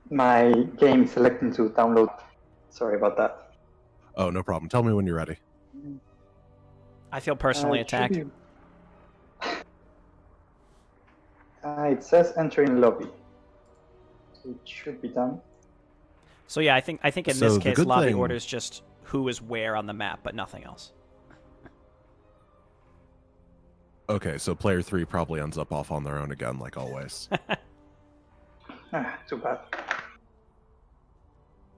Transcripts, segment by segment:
My game is selecting to download. Sorry about that. Oh, no problem. Tell me when you're ready. I feel personally attacked. It says entering lobby. So it should be done. So yeah, I think in So this the case, good lobby thing- order is just who is where on the map, but nothing else. Okay, so player 3 probably ends up off on their own again, like always. Too bad.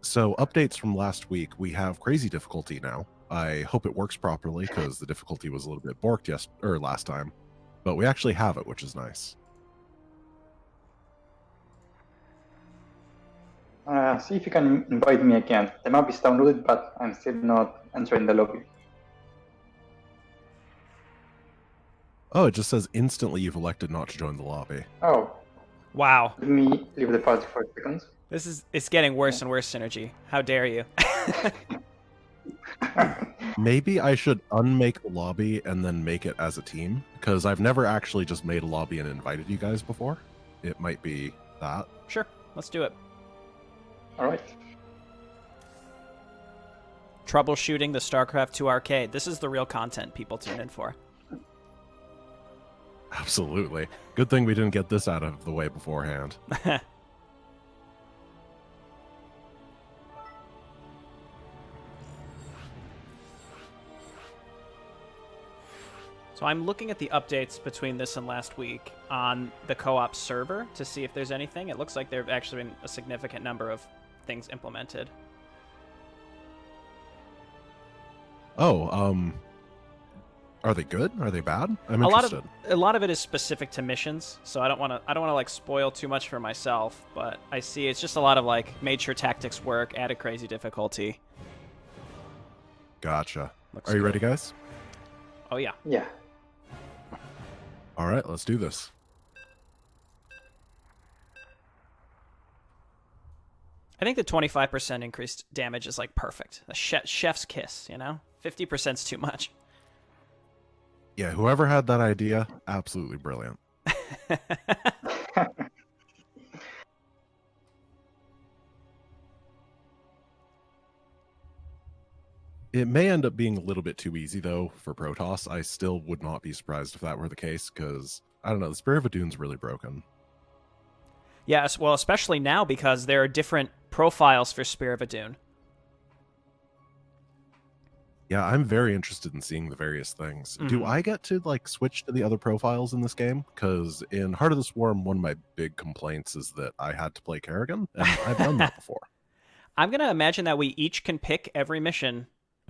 So updates from last week, we have crazy difficulty now. I hope it works properly because the difficulty was a little bit borked last time, but we actually have it, which is nice. See if you can invite me again. The map is downloaded, but I'm still not entering the lobby. Oh, it just says instantly you've elected not to join the lobby. Oh, Wow. let me leave the party for a second. It's getting worse and worse, Synergy. How dare you? Maybe I should unmake the lobby and then make it as a team, because I've never actually just made a lobby and invited you guys before. It might be that. Sure, let's do it. All right. Troubleshooting the StarCraft 2 arcade. This is the real content people tune in for. Absolutely. Good thing we didn't get this out of the way beforehand. So I'm looking at the updates between this and last week on the co-op server to see if there's anything. It looks like there have actually been a significant number of things implemented. Oh, are they good? Are they bad? I'm interested. A lot of it is specific to missions, so I don't want to like spoil too much for myself, but I see it's just a lot of like made sure tactics work, added crazy difficulty. Gotcha. Looks Are you good. ready, guys? Oh yeah. Yeah. All right, let's do this. I think the 25% increased damage is like perfect. The chef's kiss, you know? 50%'s too much. Yeah, whoever had that idea, absolutely brilliant. It may end up being a little bit too easy, though, for Protoss. I still would not be surprised if that were the case, because, I don't know, the Spear of Adun's really broken. Yes, well, especially now because there are different profiles for Spear of Adun. Yeah, I'm very interested in seeing the various things. Do I get to, like, switch to the other profiles in this game? Because in Heart of the Swarm, one of my big complaints is that I had to play Kerrigan, and I've done that before. I'm going to imagine that we each can pick every mission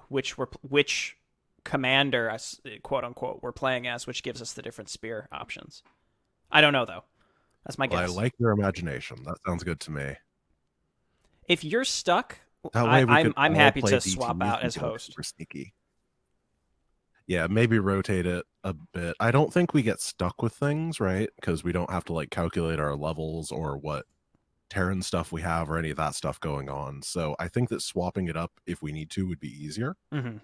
which commander, quote-unquote, we're playing as, which gives us the different spear options. I don't know, though. That's my guess. I like your imagination. That sounds good to me. If you're stuck, That way we can I'm all happy play to DTs swap out and as go host. super sneaky. Yeah, maybe rotate it a bit. I don't think we get stuck with things, right? Because we don't have to like calculate our levels or what Terran stuff we have or any of that stuff going on. So I think that swapping it up if we need to would be easier. Mm-hmm.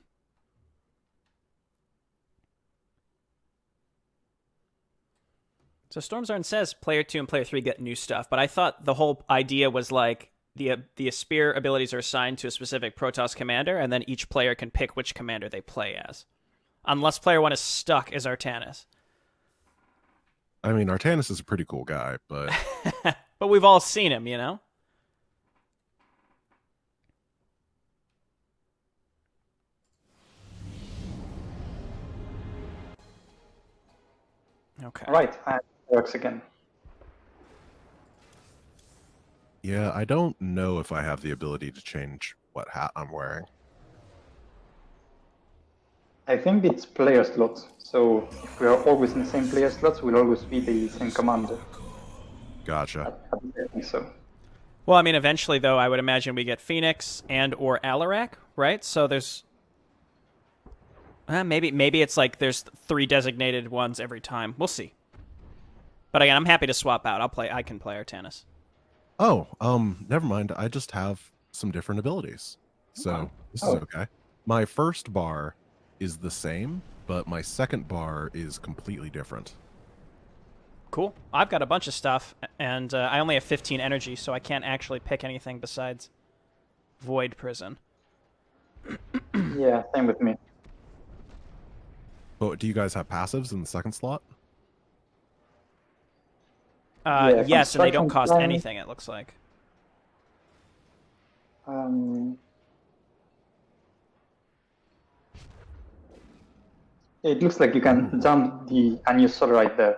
So Stormzarn says player 2 and player 3 get new stuff, but I thought the whole idea was like the spear abilities are assigned to a specific Protoss commander, and then each player can pick which commander they play as. Unless player 1 is stuck as Artanis. I mean, Artanis is a pretty cool guy, but... But we've all seen him, you know? Okay. All right, it works again. Yeah, I don't know if I have the ability to change what hat I'm wearing. I think it's player slots. So if we are always in the same player slots, we'll always be the same commander. Gotcha. I think so. Well, I mean, eventually, though, I would imagine we get Phoenix and or Alarak, right? So there's... maybe it's like there's 3 designated ones every time. We'll see. But again, I'm happy to swap out. I can play Artanis. Oh, never mind. I just have some different abilities. So this is okay. My first bar is the same, but my second bar is completely different. Cool. I've got a bunch of stuff, and I only have 15 energy, so I can't actually pick anything besides Void Prison. Yeah, same with me. But do you guys have passives in the second slot? Yeah, yes, and they don't construction cost plan. anything, it looks like. It looks like you can dump the unused solar right there.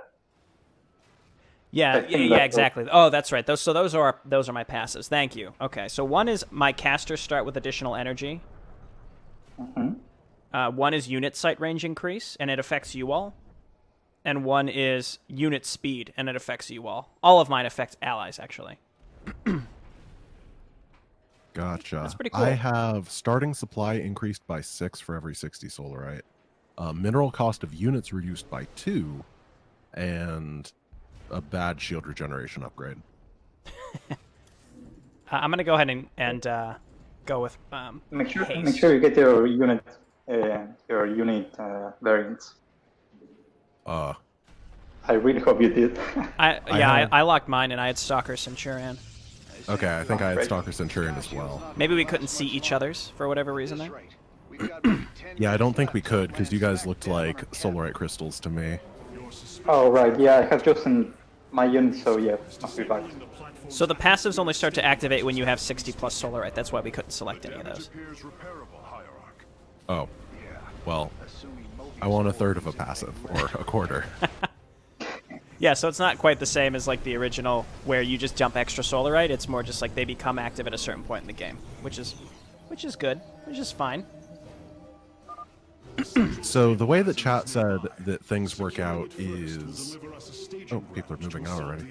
Yeah, think yeah, that's exactly. Oh, that's right. Those are my passives. Thank you. Okay, so one is my casters start with additional energy. One is unit sight range increase, and it affects you all. And one is unit speed, and it affects you all. All of mine affect allies, actually. Gotcha. That's pretty cool. I have starting supply increased by 6 for every 60 solarite. Mineral cost of units reduced by 2, and a bad shield regeneration upgrade. I'm going to go ahead and go with Make sure haste. you get your unit variants. I really hope you did. I locked mine, and I had Stalker Centurion. Okay, I think I had Great. Stalker Centurion as well. Maybe we couldn't see each other's for whatever reason there. Yeah, I don't think we could, because you guys looked like solarite crystals to me. Oh, right, yeah, I have chosen my unit, so yeah, must be back. So the passives only start to activate when you have 60 plus solarite. That's why we couldn't select any of those. Oh, well, I want a third of a passive, or a quarter. Yeah, so it's not quite the same as like the original where you just dump extra solarite. It's more just like they become active at a certain point in the game, which is good, which is fine. So the way that chat said that things work out is... Oh, people are moving out already.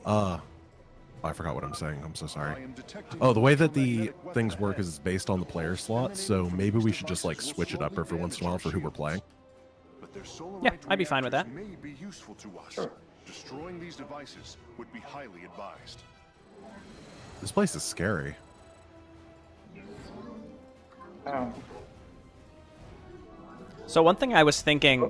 I forgot what I'm saying. I'm so sorry. Oh, the way that the things work is based on the player slot, so maybe we should just like switch it up every once in a while for who we're playing. Yeah, I'd be fine with that. May be useful to us. Sure. Destroying these devices would be highly advised. This place is scary. So one thing I was thinking,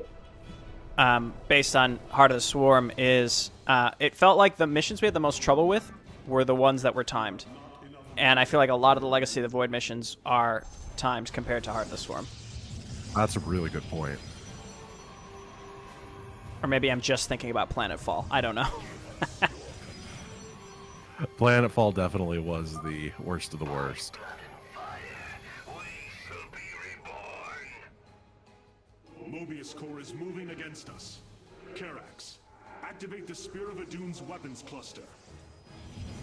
based on Heart of the Swarm, is it felt like the missions we had the most trouble with were the ones that were timed. And I feel like a lot of the Legacy of the Void missions are timed compared to Heart of the Swarm. That's a really good point. Or maybe I'm just thinking about Planetfall. I don't know. Planetfall definitely was the worst of the worst. Mobius Core is moving against us. Karax, activate the Spear of Adun's weapons cluster.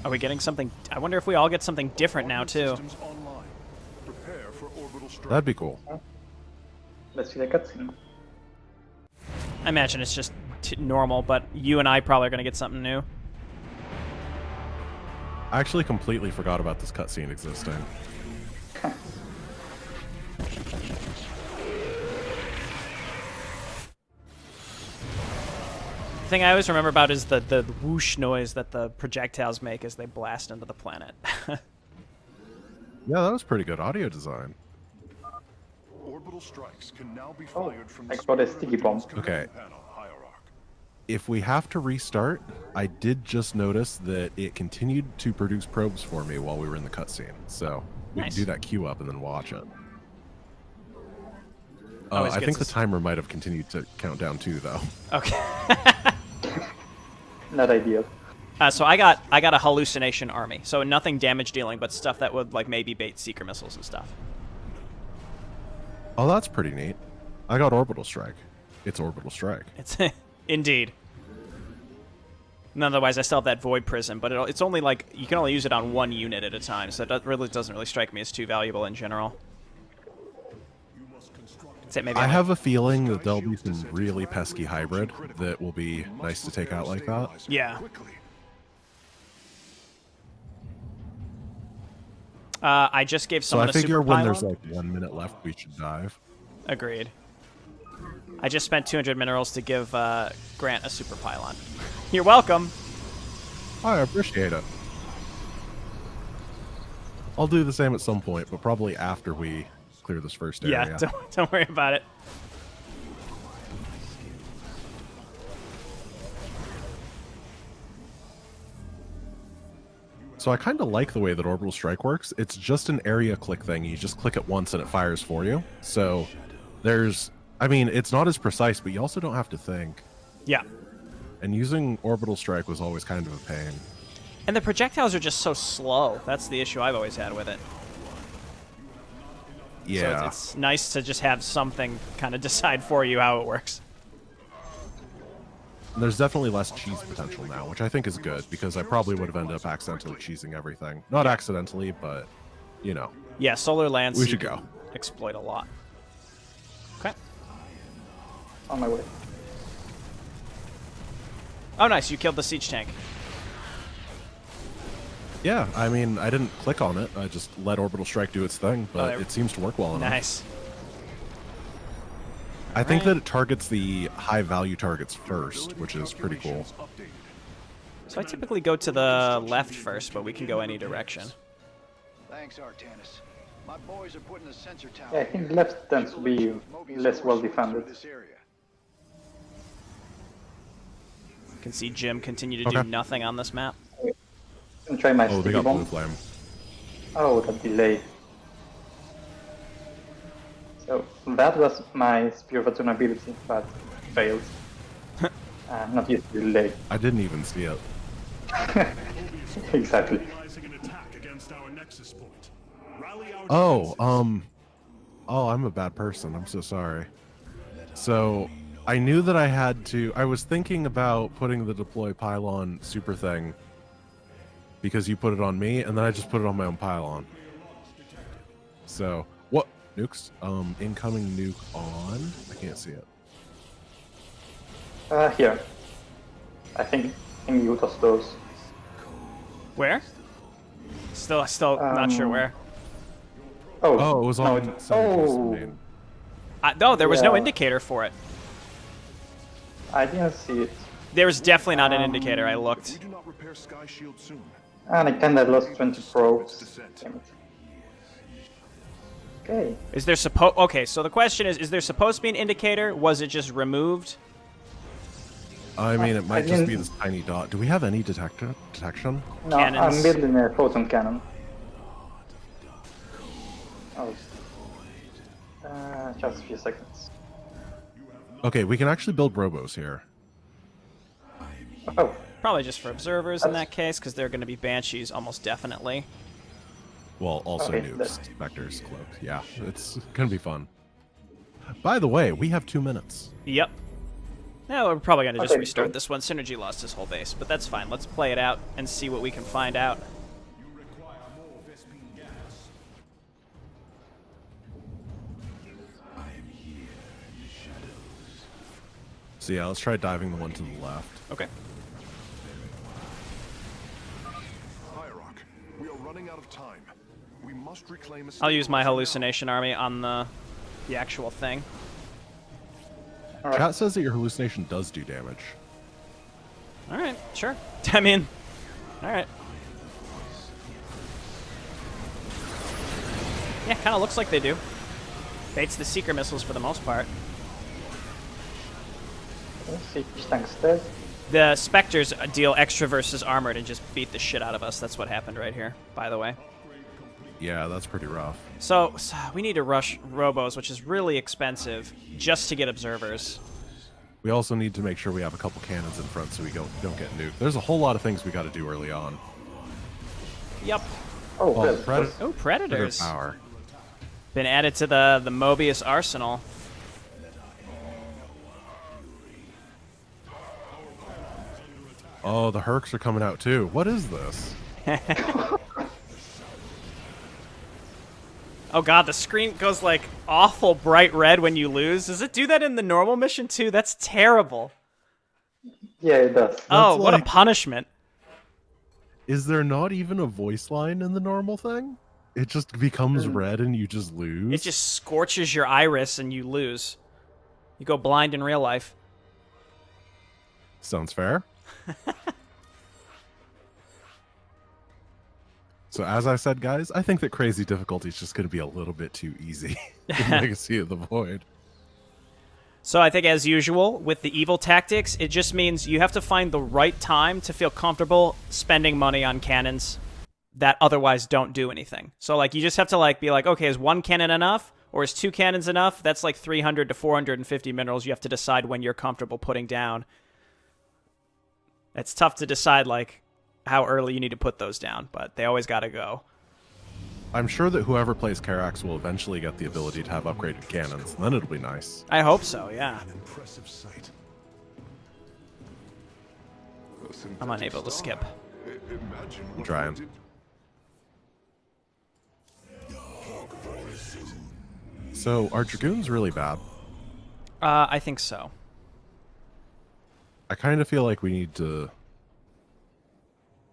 Are we getting something? I wonder if we all get something different now, too. Systems online. Prepare for orbital strike. That'd be cool. Let's see the cutscene. I imagine it's just normal, but you and I probably are going to get something new. I actually completely forgot about this cutscene existing. The thing I always remember about is the whoosh noise that the projectiles make as they blast into the planet. Yeah, that was pretty good audio design. Orbital strikes can now be fired from I the got a Spear of sticky bomb. Adun's command Okay. panel hierarchy. If we have to restart, I did just notice that it continued to produce probes for me while we were in the cutscene. So we Nice. can do that queue up and then watch it. Always I gets think the us- timer might have continued to count down too, though. Okay. Not ideal. So I got a hallucination army. So nothing damage dealing, but stuff that would like maybe bait seeker missiles and stuff. Oh, that's pretty neat. I got Orbital Strike. It's Orbital Strike. It's indeed. And otherwise, I still have that Void Prism, but it's only like you can only use it on one unit at a time, so it really doesn't really strike me as too valuable in general. Except maybe I have a feeling that there'll be some really pesky hybrid that will be nice to take out like that. Yeah. Quickly. I just gave So someone I a super figure when pylon. there's like 1 minute left, we should dive. Agreed. I just spent 200 minerals to give Grant a super pylon. You're welcome. I appreciate it. I'll do the same at some point, but probably after we clear this first area. Yeah, don't worry about it. So I kind of like the way that Orbital Strike works. It's just an area click thing. You just click it once and it fires for you. So there's, I mean, it's not as precise, but you also don't have to think. Yeah. And using Orbital Strike was always kind of a pain. And the projectiles are just so slow. That's the issue I've always had with it. Yeah. So it's nice to just have something kind of decide for you how it works. There's definitely less cheese potential now, which I think is good, because I probably would have ended up accidentally cheesing everything. Not accidentally, but, you know. Yeah, Solar Lands We should go. exploit a lot. Okay. On my way. Oh, nice. You killed the siege tank. Yeah, I mean, I didn't click on it. I just let Orbital Strike do its thing, but it seems to work well enough. Nice. I think that it targets the high-value targets first, which is pretty cool. So I typically go to the left first, but we can go any direction. Thanks, Artanis. My boys are putting a sensor tower. Yeah, I think left tends to be less well defended. This area. You can see Jim continue to do nothing on this map. And try my Oh, they sticky got blue bomb. flame. Oh, that delay. So that was my Spear of Adun ability, but failed. Not used to delay. I didn't even see it. Exactly. Mobilizing an attack against our nexus point. Rally our Oh, defenses. oh, I'm a bad person. I'm so sorry. So, I knew that I had to... I was thinking about putting the deploy pylon super thing because you put it on me, and then I just put it on my own pylon. So, what? Nukes? Incoming nuke on? I can't see it. Here. I think you tossed those. Where? Still not sure where. Oh, Oh, it was no, on... Semi-custom No, there was no Yeah. indicator for it. I didn't see it. There was definitely not an indicator. I We looked. do not repair Sky Shield soon. And I kinda lost 20 probes. Descent. Damn it. Okay. Is there Okay, so the question is there supposed to be an indicator? Was it just removed? I mean, it might just be didn't- this tiny dot. Do we have any detection? No, Cannons. I'm building a photon cannon. Oh. Just a few seconds. Okay, we can actually build robos here. Oh, Probably just for observers in that case, because they're going to be banshees almost definitely. Well, also Okay, nukes, vectors, cloaks. Yeah, it's gonna be fun. By the way, we have 2 minutes. Yep. Now we're probably going to just Okay, restart cool. this one. Synergy lost his whole base, but that's fine. Let's play it out and see what we can find out. So yeah, let's try diving the one to the left. Okay. Hierarch, we are running out of time. We must reclaim a I'll use my stabilizer now. hallucination army on the actual thing. alright. Chat says that your hallucination does do damage. All right, sure. I mean, all right. Yeah, kind of looks like they do. Baits the seeker missiles for the most part. Siege tank's dead. The Spectres deal extra versus armored and just beat the shit out of us. That's what happened right here, by the way. Yeah, that's pretty rough. So we need to rush Robos, which is really expensive, just to get observers. We also need to make sure we have a couple cannons in front so we don't get nuked. There's a whole lot of things we got to do early on. Yep. Oh, Oh, good. Predator Oh, Predators. power. Been added to the Mobius arsenal. Oh, the Hercs are coming out too. What is this? Oh god, the screen goes like awful bright red when you lose. Does it do that in the normal mission too? That's terrible. Yeah, it does. Oh, what a like- punishment. Is there not even a voice line in the normal thing? It just becomes red and you just lose? It just scorches your iris and you lose. You go blind in real life. Sounds fair. So as I said, guys, I think that crazy difficulty is just going to be a little bit too easy in Legacy of the Void. So I think as usual with the evil tactics, it just means you have to find the right time to feel comfortable spending money on cannons. that otherwise don't do anything. So like you just have to like be like, okay, is one cannon enough or is two cannons enough? That's like 300 to 450 minerals you have to decide when you're comfortable putting down. It's tough to decide like how early you need to put those down, but they always got to go. I'm sure that whoever plays Karax will eventually get the ability to have upgraded cannons, and then it'll be nice. I hope so, yeah. An impressive sight. I'm unable to skip. Imagine I'm what trying. we did. So, are Dragoons really bad? I think so. I kind of feel like we need to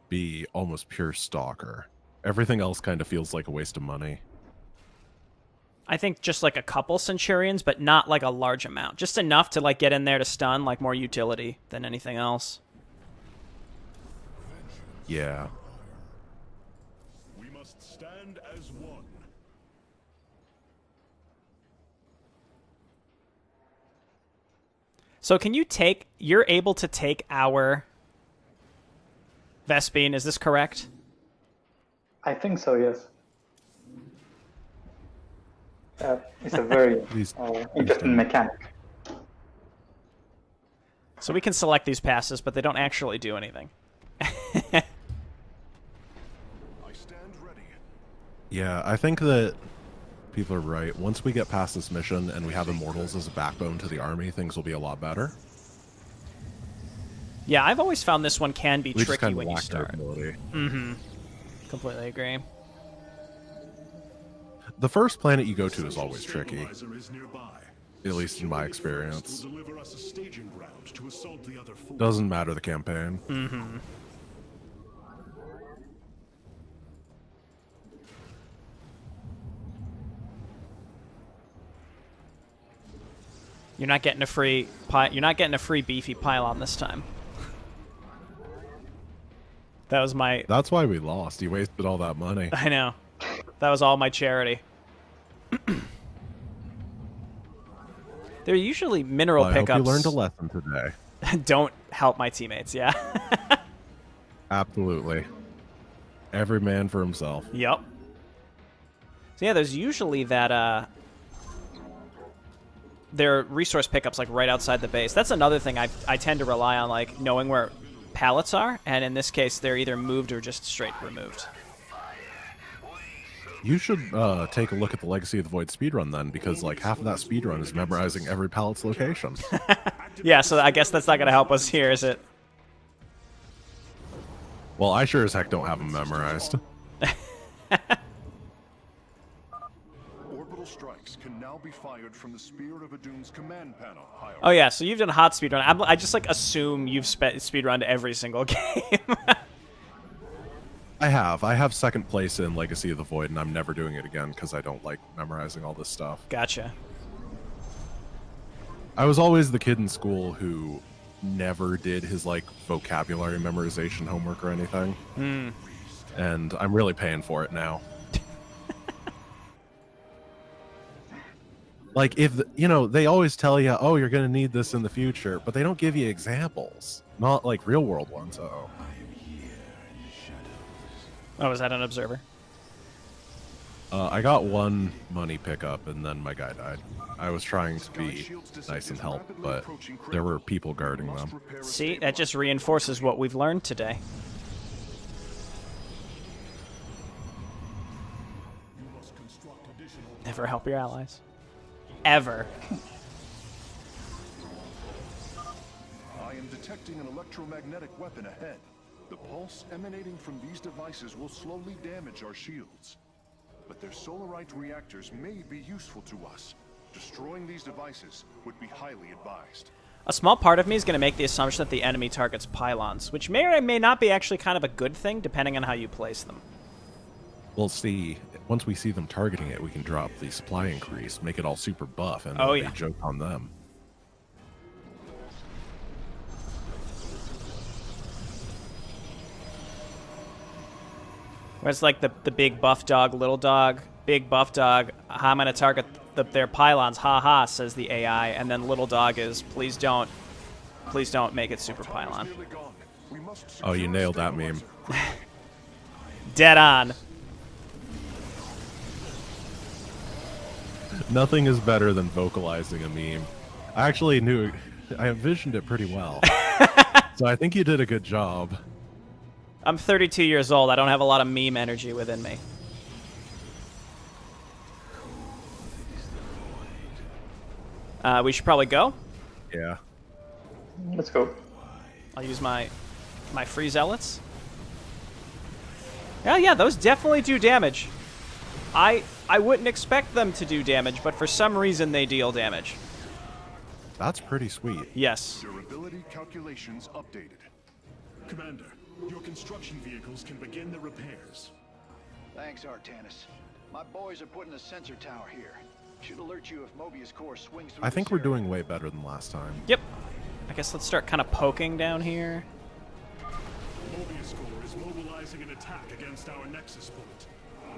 be almost pure Stalker. Everything else kind of feels like a waste of money. I think just like a couple Centurions, but not like a large amount. Just enough to like get in there to stun, like more utility than anything else. Yeah. We must stand as one. So can you take... You're able to take our Vespene, is this correct? I think so, yes. It's a very interesting mechanic. So we can select these passes, but they don't actually do anything. I stand ready. Yeah, I think that people are right. Once we get past this mission and we have Immortals as a backbone to the army, things will be a lot better. Yeah, I've always found this one can be We just tricky kind of when you lack their start. ability. Mm-hmm. Completely agree. The first planet you go to is always tricky, Stabilizer is nearby. at least in my experience. Will deliver us a staging ground to assault the other force. Doesn't matter the campaign. Mm-hmm. You're not getting a free beefy pylon this time. That was my... That's why we lost. You wasted all that money. I know. That was all my charity. They're usually mineral Well, I pickups. hope you learned a lesson today. Don't help my teammates, yeah. Absolutely. Every man for himself. Yep. So yeah, there's usually that there are resource pickups like right outside the base. That's another thing I tend to rely on, like knowing where pallets are, and in this case they're either moved or just straight removed. You should take a look at the Legacy of the Void speedrun then, because like half of that speedrun is memorizing every pallet's location. Yeah, so I guess that's not going to help us here, is it? Well, I sure as heck don't have them memorized. Orbital strikes can now be fired from the Spear of Adun's command panel. Oh yeah, so you've done hot speedrun. I just like assume you've speedrunned every single game. I have second place in Legacy of the Void, and I'm never doing it again because I don't like memorizing all this stuff. Gotcha. I was always the kid in school who never did his like vocabulary memorization homework or anything. And I'm really paying for it now. Like, if, you know, they always tell you, oh, you're going to need this in the future, but they don't give you examples. Not like real world ones. Uh-oh. Oh, was that an observer? I got one money pickup, and then my guy died. I was trying to be nice and help, but there were people guarding them. See, that just reinforces what we've learned today. Never help your allies. Ever. I am detecting an electromagnetic weapon ahead. The pulse emanating from these devices will slowly damage our shields. But their solarite reactors may be useful to us. Destroying these devices would be highly advised. A small part of me is going to make the assumption that the enemy targets pylons, which may or may not be actually kind of a good thing, depending on how you place them. We'll see. Once we see them targeting it, we can drop the supply increase, make it all super buff, and Oh, they yeah. joke on them. Where it's like the big buff dog, little dog, big buff dog, I'm going to target their pylons, haha, says the AI, and then little dog is, please don't make it super pylon. Oh, you nailed that meme. Dead on. Nothing is better than vocalizing a meme. I actually I envisioned it pretty well. So I think you did a good job. I'm 32 years old. I don't have a lot of meme energy within me. We should probably go. Yeah. Let's go. I'll use my free zealots. Yeah, those definitely do damage. I wouldn't expect them to do damage, but for some reason they deal damage. That's pretty sweet. Yes. Durability calculations updated. Commander, your construction vehicles can begin the repairs. Thanks, Artanis. My boys are putting a sensor tower here. Should alert you if Mobius core swings through I think this we're area. doing way better than last time. Yep. I guess let's start kind of poking down here. Mobius core is mobilizing an attack against our nexus point.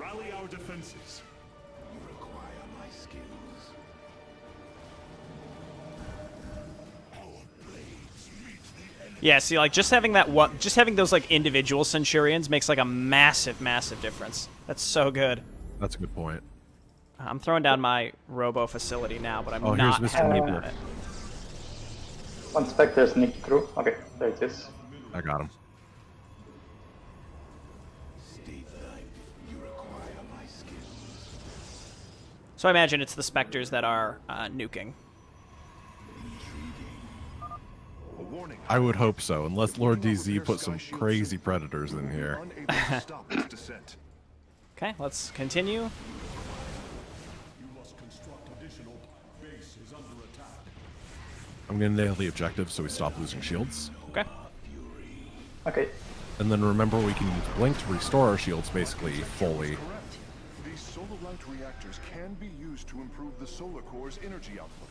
Rally our defenses. You require my skills. Our blades meet the enemy. Yeah, see, like just having just having those like individual centurions makes like a massive, massive difference. That's so good. That's a good point. I'm throwing down my robo facility now, but I'm Oh, here's not Mr. happy Nibbler. about it. One Spectre sneaked through. Okay, there it is. I got him. State life. You require my skills. So I imagine it's the specters that are nuking. A warning. I would hope so, unless LordDz put some crazy predators in here. Unable to stop its descent. Okay, let's continue. You must construct additional. Base is under attack. I'm gonna nail the objective so we stop losing shields. Okay. Okay. And then remember we can use Blink to restore our shields basically fully. Correct. These solar light reactors can be used to improve the solar core's energy output.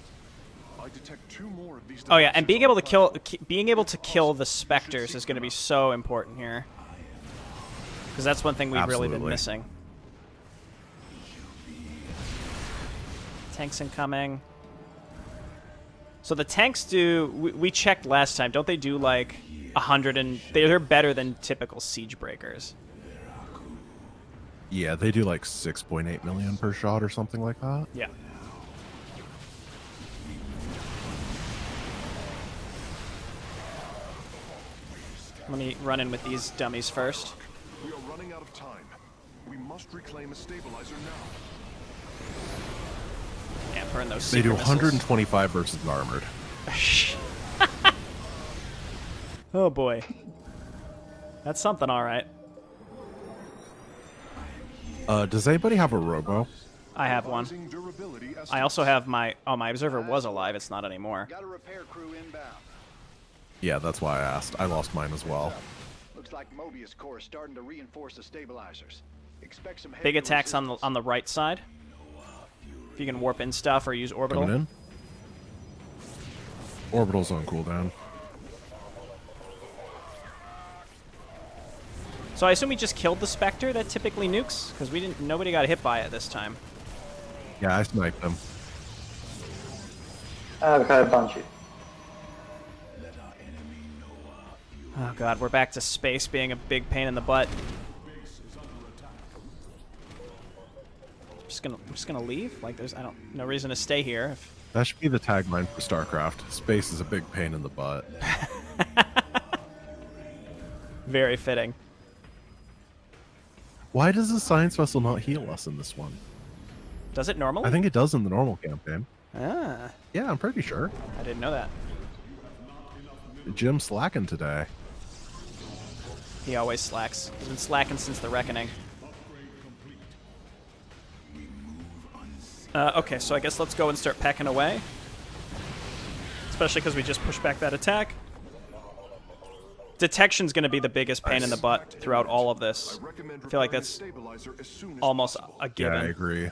I detect 2 more of these. Oh yeah, and being able to devices kill the specters is going to be so important here, because that's one thing we've really been Absolutely. missing. Tanks incoming. So the tanks do. We checked last time. Don't they do like 100 and they're better than typical siege breakers? Yeah, they do like 6.8 million per shot or something like that. Yeah. Let me run in with these dummies first. We are running out of time. We must reclaim a stabilizer now. Yeah, burn those. They do super missiles. 125 versus armored. Oh boy. That's something, alright. Does anybody have a robo? I have one. Advising durability I estimates. also have my... Oh, my observer was alive. It's not anymore. Got a repair crew inbound. Yeah, that's why I asked. I lost mine as well. Looks like Mobius core is starting to reinforce the stabilizers. Expect some Big heavy attacks resistance. on the right side. If you can warp in stuff or use orbital. Coming in. Orbital's on cooldown. So I assume we just killed the Spectre that typically nukes? Because nobody got hit by it this time. Yeah, I sniped them. We got a Banshee. Oh god, we're back to space being a big pain in the butt. I'm just gonna leave. Like there's no reason to stay here. That should be the tagline for StarCraft. Space is a big pain in the butt. Very fitting. Why does the science vessel not heal us in this one? Does it normally? I think it does in the normal campaign. Ah, Yeah, I'm pretty sure. I didn't know that. Jim's slacking today. He always slacks. He's been slacking since the Reckoning. Okay, so I guess let's go and start pecking away. Especially because we just pushed back that attack. Detection's going to be the biggest pain in the butt throughout all of this. I feel like that's almost a Yeah, given. I agree.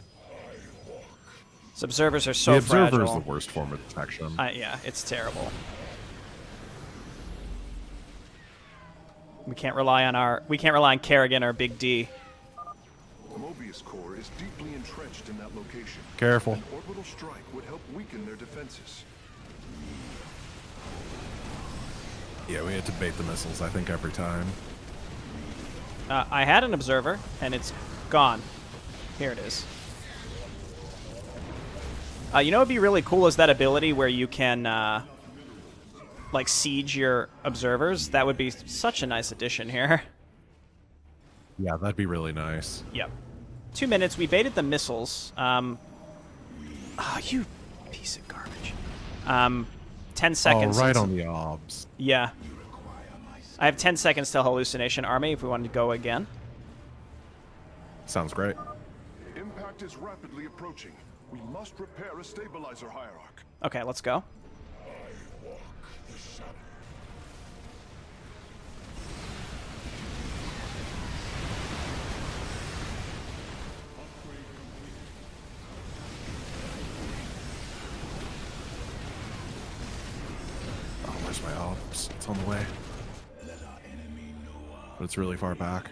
So observers are so The observer fragile. is the worst form of detection. Yeah, it's terrible. We can't rely on Kerrigan or Big D. Mobius core is deeply entrenched in that location. Careful. An orbital strike would help weaken their defenses. Yeah, we had to bait the missiles, I think, every time. I had an observer, and it's gone. Here it is. You know what would be really cool is that ability where you can, like, siege your observers. That would be such a nice addition here. Yeah, that'd be really nice. Yep. 2 minutes. We baited the missiles. Oh, you piece of garbage. 10 seconds. Oh, right on the obs. Yeah. I have 10 seconds till hallucination army if we wanted to go again. Sounds great. Impact is rapidly approaching. We must repair a stabilizer hierarch. Okay, let's go. Oh, where's my obs? It's on the way. But it's really far back.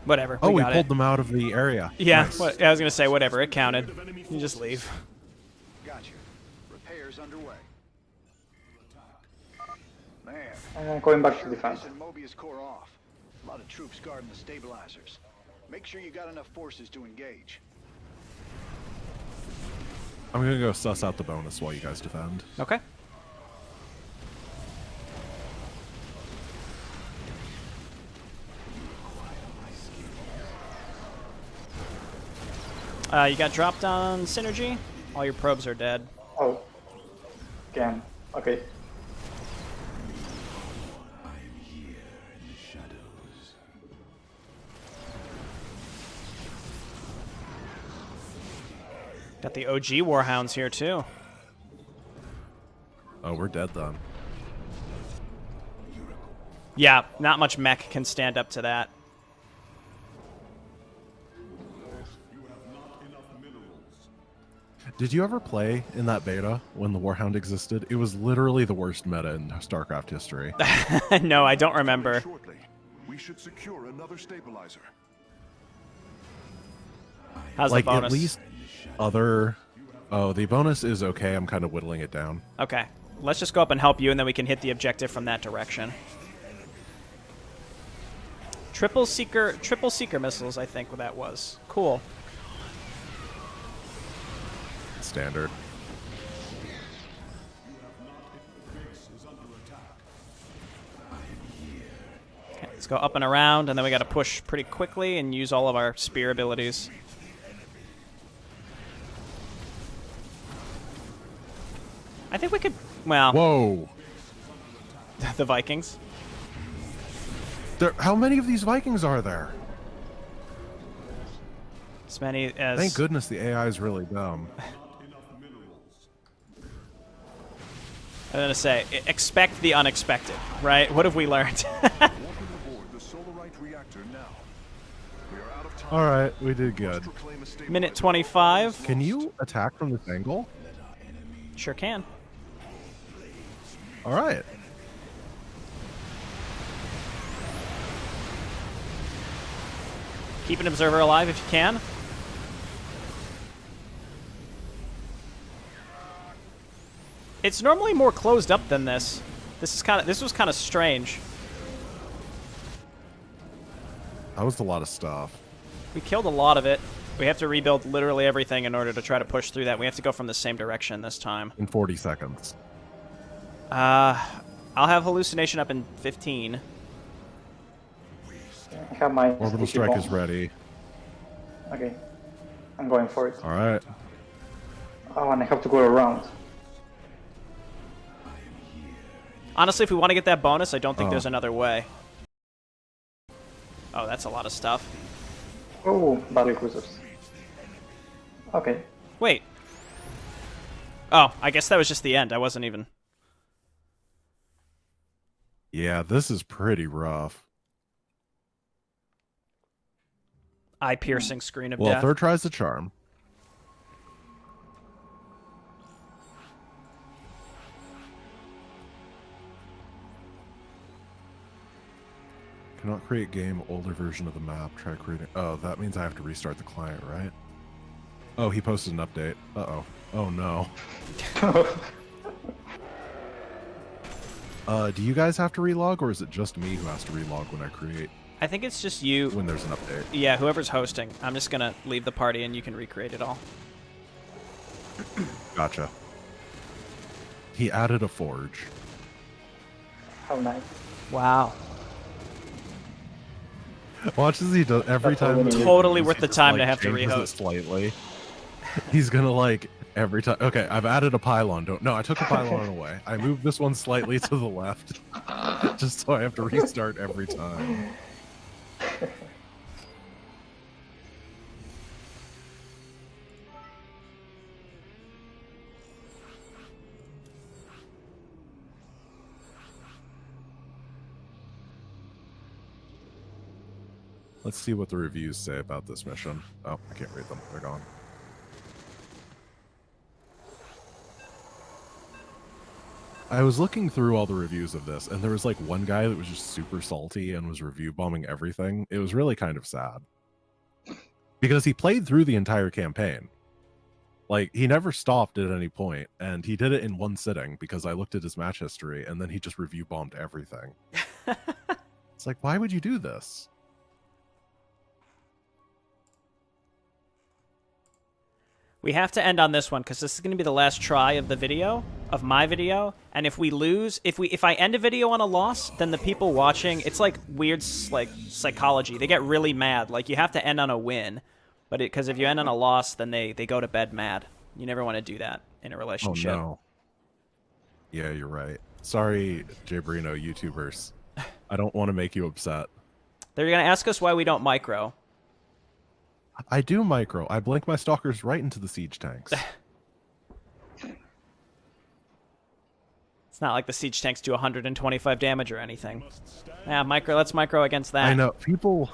Whatever. Oh, we got pulled it. them out of the area. Yeah, Nice. I was gonna say whatever. It counted. You just leave. Gotcha. Repairs underway. Man, Going back to defense. and Mobius core off. A lot of troops guarding the stabilizers. Make sure you got enough forces to engage. I'm gonna go suss out the bonus while you guys defend. Okay. You got dropped on synergy. All your probes are dead. Oh. Again. Okay. Got the OG Warhounds here too. Oh, we're dead then. Yeah, not much mech can stand up to that. Did you ever play in that beta when the Warhound existed? It was literally the worst meta in StarCraft history. No, I don't remember. Shortly, we should secure another stabilizer. How's Like, the bonus? at least other... Oh, the bonus is okay. I'm kind of whittling it down. Okay, let's just go up and help you, and then we can hit the objective from that direction. Triple seeker missiles, I think that was. Cool. Standard. Okay, let's go up and around, and then we got to push pretty quickly and use all of our spear abilities. I think we could, well, Whoa! the Vikings. How many of these Vikings are there? As many as... Thank goodness the AI is really dumb. I'm going to say, expect the unexpected, right? What have we learned? Welcome aboard the Solarite reactor now. We are out of time. Alright, we did good. Must reclaim a stabilizer. Minute 25. Can you attack from this angle? Sure can. Alright. Keep an observer alive if you can. It's normally more closed up than this. This was kind of strange. That was a lot of stuff. We killed a lot of it. We have to rebuild literally everything in order to try to push through that. We have to go from the same direction this time. In 40 seconds. I'll have hallucination up in 15. I have my Orbital sticky strike bomb. is ready. Okay. I'm going for it. Alright. Oh, and I have to go around. Honestly, if we want to get that bonus, I don't think Oh. there's another way. Oh, that's a lot of stuff. Oh, battle cruisers. Okay. Wait. Oh, I guess that was just the end. I wasn't even... Yeah, this is pretty rough. Eye-piercing screen of Well, death. third tries the charm. Cannot create game, older version of the map. Try creating... Oh, that means I have to restart the client, right? Oh, he posted an update. Uh-oh. Oh, no. Do you guys have to relog, or is it just me who has to relog when I create? I think it's just you. When there's an update. Yeah, whoever's hosting. I'm just gonna leave the party and you can recreate it all. Gotcha. He added a forge. How nice. Wow. Watch as he does every That's all time. we need. Totally he worth the just, time to like, have to changes it rehost. slightly. He's gonna like every time. Okay, I've added a pylon. No, I took a pylon away. I moved this one slightly to the left, just so I have to restart every time. Let's see what the reviews say about this mission. Oh, I can't read them. They're gone. I was looking through all the reviews of this, and there was like one guy that was just super salty and was review bombing everything. It was really kind of sad. Because he played through the entire campaign. Like, he never stopped at any point, and he did it in one sitting because I looked at his match history, and then he just review bombed everything. It's like, why would you do this? We have to end on this one because this is going to be the last try of the video, of my video. And if we lose, if I end a video on a loss, then the people watching, it's like weird like psychology. They get really mad. Like, you have to end on a win, but because if you end on a loss, then they go to bed mad. You never want to do that in a relationship. Oh no. Yeah, you're right. Sorry, Jabrino YouTubers. I don't want to make you upset. They're going to ask us why we don't micro. I do micro. I blink my stalkers right into the siege tanks. It's not like the siege tanks do 125 damage or anything. Yeah, let's micro against that. I know. People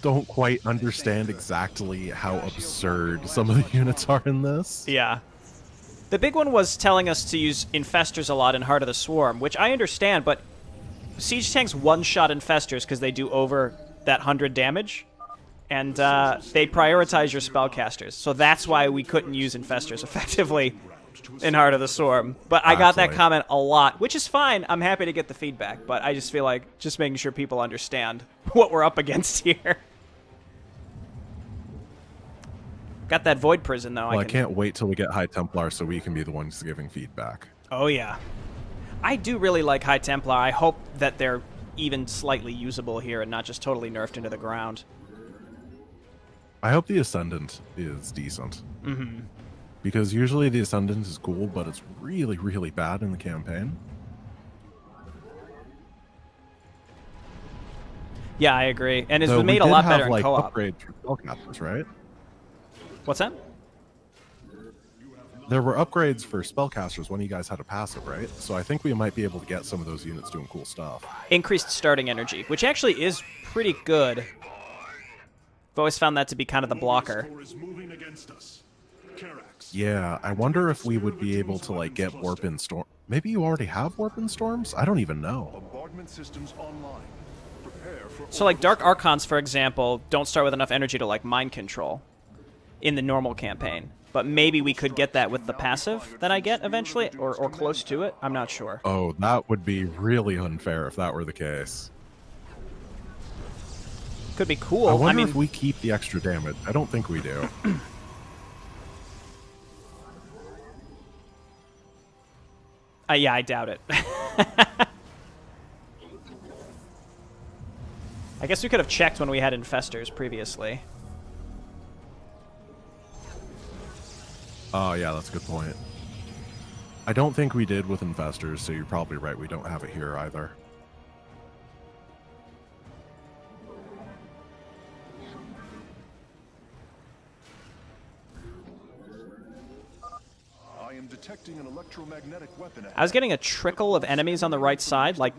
don't quite understand exactly how absurd some of the units are in this. Yeah. The big one was telling us to use infestors a lot in Heart of the Swarm, which I understand, but siege tanks one-shot infestors because they do over that 100 damage. And they prioritize your spellcasters. So that's why we couldn't use infestors effectively in Heart of the Swarm. But I got that comment a lot, which is fine. I'm happy to get the feedback. But I just feel like just making sure people understand what we're up against here. Got that Void Prison, though. Well, I can't wait till we get High Templar so we can be the ones giving feedback. Oh, yeah. I do really like High Templar. I hope that they're even slightly usable here and not just totally nerfed into the ground. I hope the Ascendant is decent. Mm-hmm. Because usually the Ascendant is cool, but it's really, really bad in the campaign. Yeah, I agree. And it's so been made a lot better in like, co-op. Upgrades for spellcasters, right? What's that? There were upgrades for spellcasters when you guys had a passive, right? So I think we might be able to get some of those units doing cool stuff. Increased starting energy, which actually is pretty good. I've always found that to be kind of the blocker. Yeah, I wonder if we would be able to like get warp in storm. Maybe you already have warp in storms? I don't even know. Bombardment systems online. Prepare for So like Dark Archons, for example, don't start with enough energy to like mind control in the normal campaign. But maybe we could get that with the passive that I get eventually, or close to it. I'm not sure. Oh, that would be really unfair if that were the case. Could be cool. I wonder mean, if we keep the extra damage. I don't think we do. Yeah, I doubt it. I guess we could have checked when we had infestors previously. Oh, yeah, that's a good point. I don't think we did with infestors, so you're probably right. We don't have it here either. I am detecting an electromagnetic weapon ahead. I was getting a trickle of enemies on the right side, like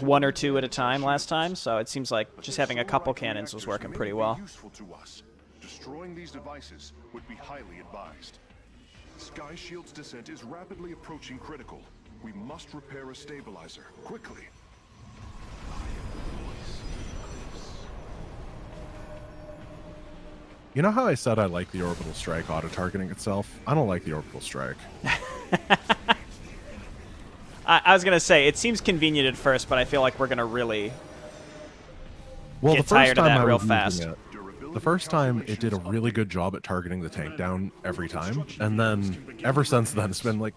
one or two at a time last time, so it seems like just having a couple cannons was working pretty well. Useful to us. Destroying these devices would be highly advised. Sky Shield's descent is rapidly approaching critical. We must repair a stabilizer quickly. You know how I said I like the orbital strike auto-targeting itself? I don't like the orbital strike. I was gonna say it seems convenient at first, but I feel like we're gonna really Well, get the first tired of time that I real was fast. using it, the first time it did a really good job at targeting the tank down every time, and then ever since then it's been like,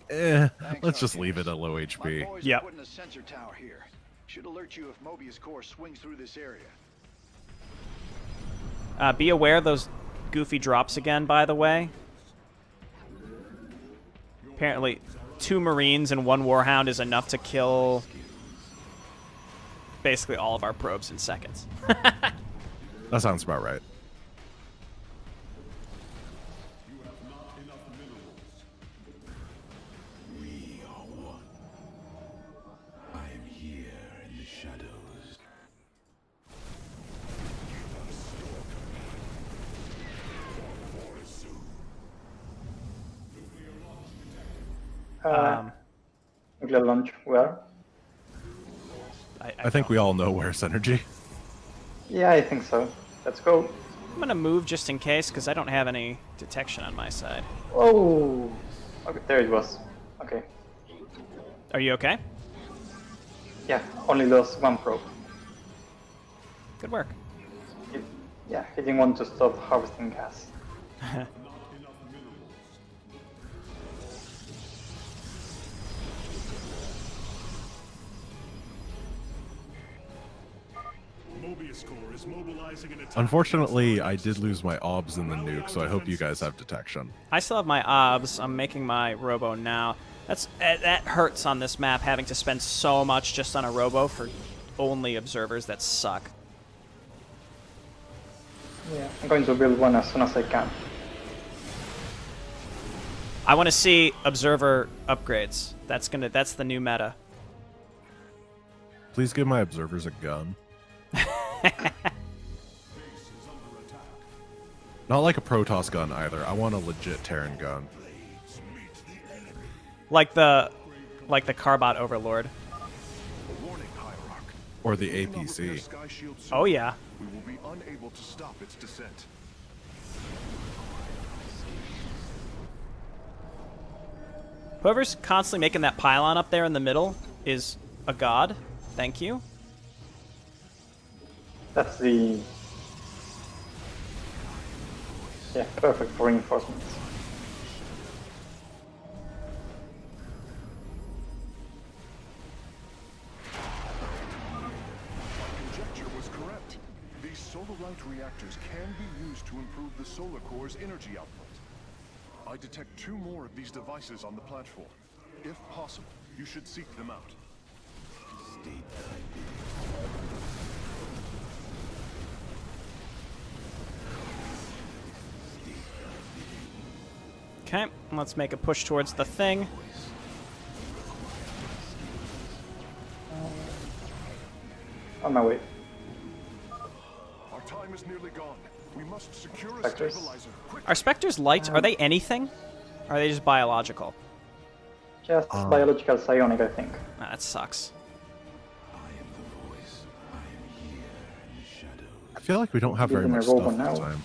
let's just leave it at low My HP. boys Yep. are putting a sensor tower here. Should alert you if Mobius core swings through this area. Be aware of those goofy drops again, by the way. Apparently, 2 Marines and 1 Warhound is enough to kill basically all of our probes in seconds. That sounds about right. We are one. I am here in the shadows. Nuclear launch where? I think we all know where's Synergy. Yeah, I think so. Let's go. I'm gonna move just in case, because I don't have any detection on my side. Oh, okay, there it was. Okay. Are you okay? Yeah, only lost 1 probe. Good work. Yeah, he didn't want to stop harvesting gas. Mobius core is mobilizing an attack. Unfortunately, I did lose my obs in the nuke, so I hope you guys have detection. I still have my obs. I'm making my robo now. That hurts on this map, having to spend so much just on a robo for only observers that suck. Yeah, I'm going to build one as soon as I can. I want to see observer upgrades. That's the new meta. Please give my observers a gun. Not like a Protoss gun either. I want a legit Terran gun. Like the Carbot Overlord. Warning, Hierarch. Or the If we cannot repair APC. Sky Shield soon, Oh yeah. we will be unable to stop its descent. Whoever's constantly making that pylon up there in the middle is a god. Thank you. That's the... Yeah, perfect for reinforcements. Conjecture was correct. These solar-light reactors can be used to improve the solar core's energy output. I detect 2 more of these devices on the platform. If possible, you should seek them out. Okay, let's make a push towards the thing. On my way. Our time is nearly gone. We must secure a Spectres. stabilizer. Quick! Are Spectres light? Are they anything? Or are they just biological? Just biological psionic, I think. Ah, that sucks. I am the voice. I am here in the shadows. I feel like we don't have very Using a much robot stuff this now. time.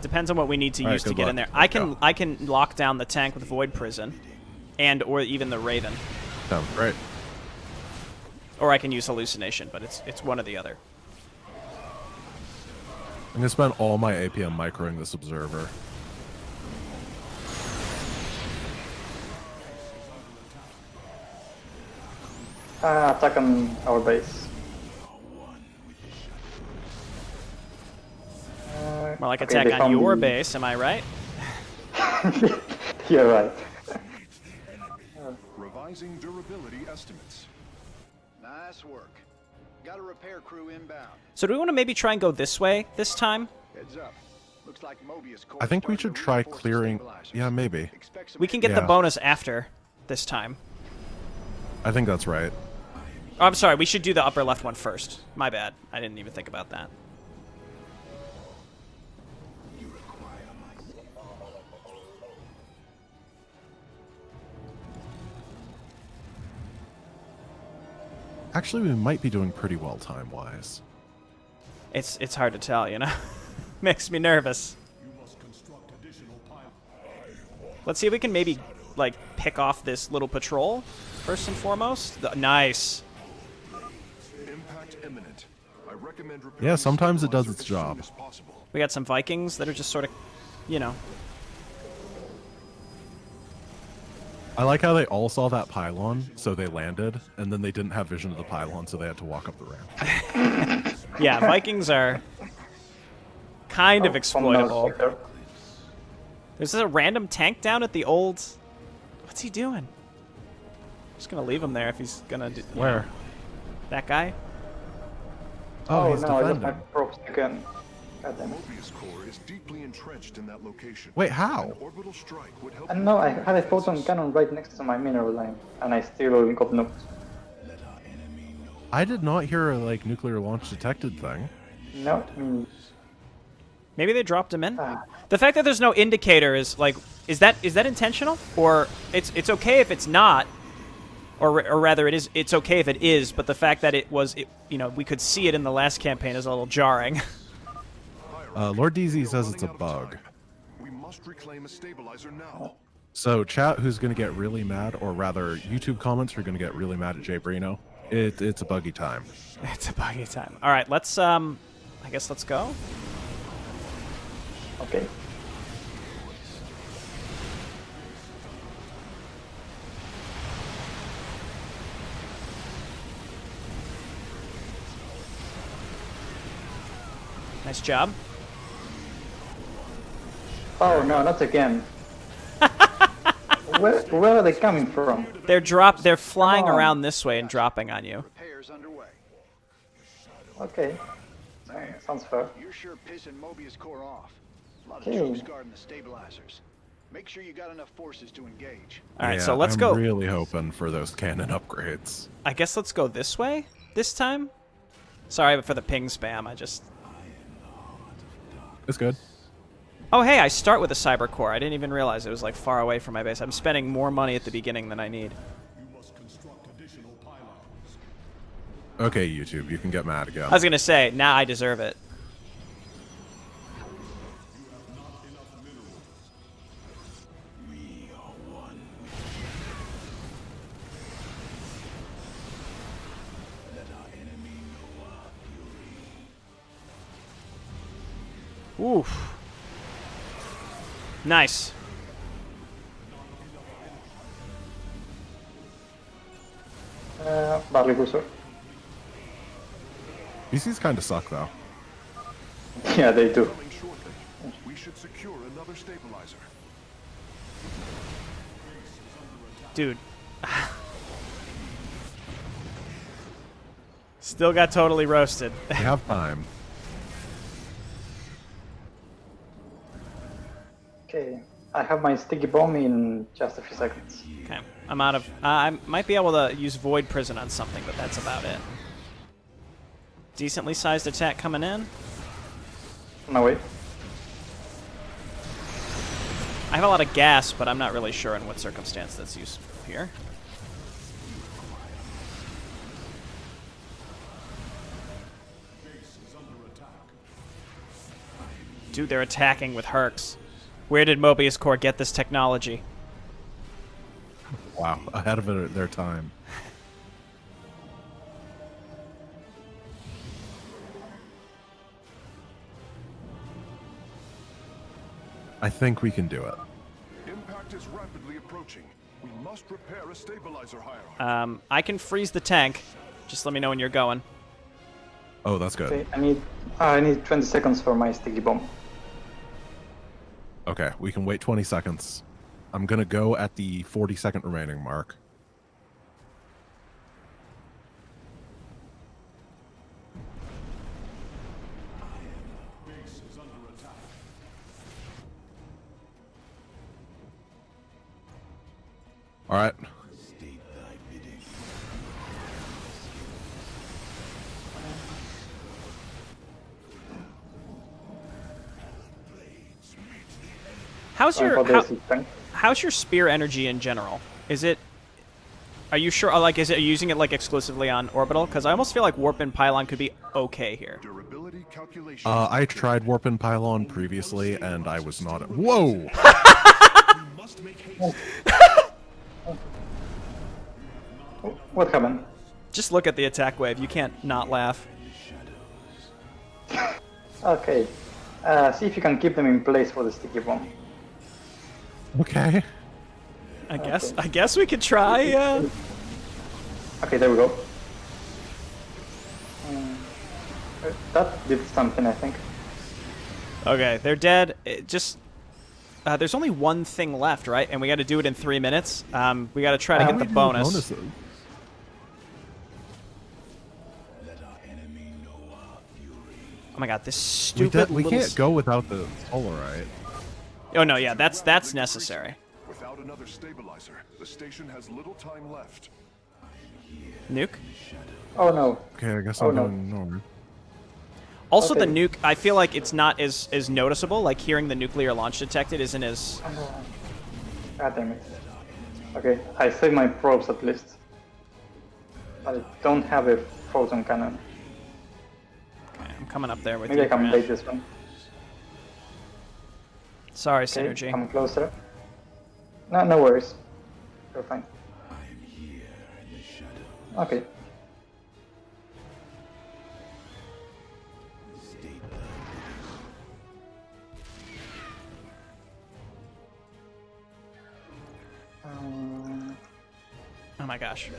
Depends on what we need to All right, use to good get luck. in there. Go. I can lock down the tank with Void Prison, or even the Raven, Sounds great. or I can use Hallucination. But it's one or the other. I'm gonna spend all my APM microing this observer. Attack on our base. More like Okay, attack they on found your the- base. Am I right? You're right. Revising durability estimates. Nice work. Got a repair crew inbound. So do we want to maybe try and go this way this time? Heads up. Looks like Mobius core I think we starting should to try reinforce the clearing. stabilizers. Yeah, maybe. Expect some We can get the Yeah. bonus after this time. I think that's right. Oh, I'm sorry. We should do the upper left one first. My bad. I didn't even think about that. Actually, we might be doing pretty well time-wise. It's hard to tell, you know. Makes me nervous. You must construct additional pilots. Let's see if we can maybe like pick off this little patrol first and foremost. Nice. Impact imminent. I recommend repairing Yeah, sometimes it does stabilizer its as soon job. as possible. We got some Vikings that are just sort of, you know. I like how they all saw that pylon, so they landed, and then they didn't have vision of the pylon, so they had to walk up the ramp. Yeah, Vikings are kind of exploitable. There's a random tank down at the old... What's he doing? Just gonna leave him there if he's gonna do... Where? That guy? Oh, he's no, I got my defending. props again. God damn it. Mobius core is deeply entrenched in that location. Wait, how? An orbital strike would help. I don't know, I had a photon cannon right next to my mineral line, and I still got nuked. I did not hear a like nuclear launch detected thing. No, I mean, Maybe they dropped him in? ah, The fact that there's no indicator is like... Is that intentional? Or it's okay if it's not, or rather it's okay if it is, but the fact that you know, we could see it in the last campaign is a little jarring. LordDz says it's a bug. We must reclaim a stabilizer now. So chat, who's going to get really mad, or rather YouTube comments who are going to get really mad at Jay Brino, it's a buggy time. It's a buggy time. All right, let's I guess let's go. okay. Nice job. Oh no, not again. Where are they coming from? They're flying Come on. around this way and dropping on you. Repairs underway. Okay. Sounds fair. You're sure pissing Mobius core off. A lot of Okay. troops guarding the stabilizers. Make sure you got enough forces to engage. All right, Yeah, so let's I'm go. really hoping for those cannon upgrades. I guess let's go this way this time. Sorry for the ping spam. It's good. Oh, hey, I start with a cyber core. I didn't even realize it was like far away from my base. I'm spending more money at the beginning than I need. You must construct additional pylons. Okay, YouTube, you can get mad again. I was gonna say, now I deserve it. Oof. Nice. Barley Booster. BCs kind of suck, though. Yeah, they do. Coming shortly. We should secure another stabilizer. Dude. Still got totally roasted. We have time. Okay, I have my sticky bomb in just a few seconds. Okay, I'm out of... I might be able to use Void Prison on something, but that's about it. Decently sized attack coming in. No, wait. I have a lot of gas, but I'm not really sure in what circumstance that's useful here. Dude, they're attacking with Hercs. Where did Mobius Core get this technology? Wow, ahead of it, their time. I think we can do it. Impact is rapidly approaching. We must repair a stabilizer hierarchy. I can freeze the tank. Just let me know when you're going. Oh, that's good. Okay, I need 20 seconds for my sticky bomb. Okay, we can wait 20 seconds. I'm gonna go at the 40-second remaining mark. All right. State thy bidding. How's Sorry your for the assistant. how's your spear energy in general? Is it? Are you sure? Like, are you using it like exclusively on Orbital? Because I almost feel like Warp and Pylon could be okay here. Durability calculation. I tried Warp and Pylon previously, and I was not. Whoa! You must make haste. What happened? Just look at the attack wave. You can't not laugh. Okay. See if you can keep them in place for the sticky bomb. Okay. I guess we could try. Okay, there we go. That did something, I think. Okay, they're dead. There's only one thing left, right? And we got to do it in 3 minutes. We got to try to get the bonus. Bonuses. Oh my god, this stupid We little... can't go without the Solarite. Oh no, yeah, that's necessary. Without another stabilizer, the station has little time left. Nuke? Oh no. Okay, I guess Oh, I'm no. going normal. Also, Okay. the nuke, I feel like it's not as noticeable. Like, hearing the nuclear launch detected isn't as... God damn it. Okay, I saved my probes at least. But I don't have a photon cannon. Okay, I'm coming up there with Maybe you. I can Grant. bait this one. Sorry, Okay, Synergy. come closer. No worries. You're fine. Okay. Oh my gosh.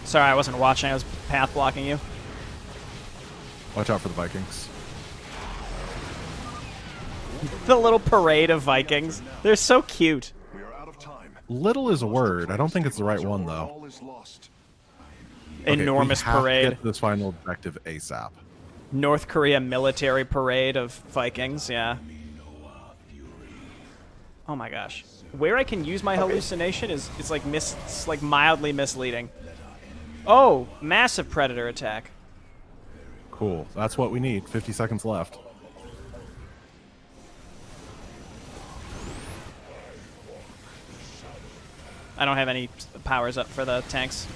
Sorry, I wasn't watching. I was path blocking you. Watch out for the Vikings. The little parade of Vikings. They're so cute. We are out of time. Little is a word. I don't think it's the right one, though. All is lost. Okay, Enormous we have to parade. get to this final objective ASAP. North Korea military parade of Vikings, yeah. Oh my gosh. Where I can use my hallucination is like it's like mildly misleading. Oh, massive predator attack. Cool. That's what we need. 50 seconds left. I don't have any powers up for the tanks.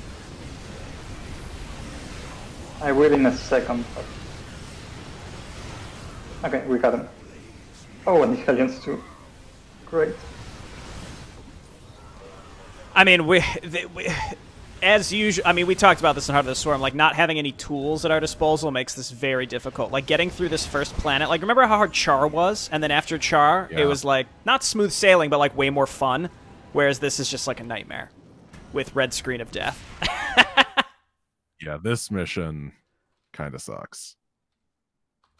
I will in a second. Okay, we got him. Oh, and the Hellions too. Great. I mean, as usual, I mean, we talked about this in Heart of the Storm, like, not having any tools at our disposal makes this very difficult. Like, getting through this first planet, like, remember how hard Char was? And then after Char, Yeah. it was, like, not smooth sailing, but, like, way more fun. Whereas this is just, like, a nightmare with red screen of death. Yeah, this mission kind of sucks.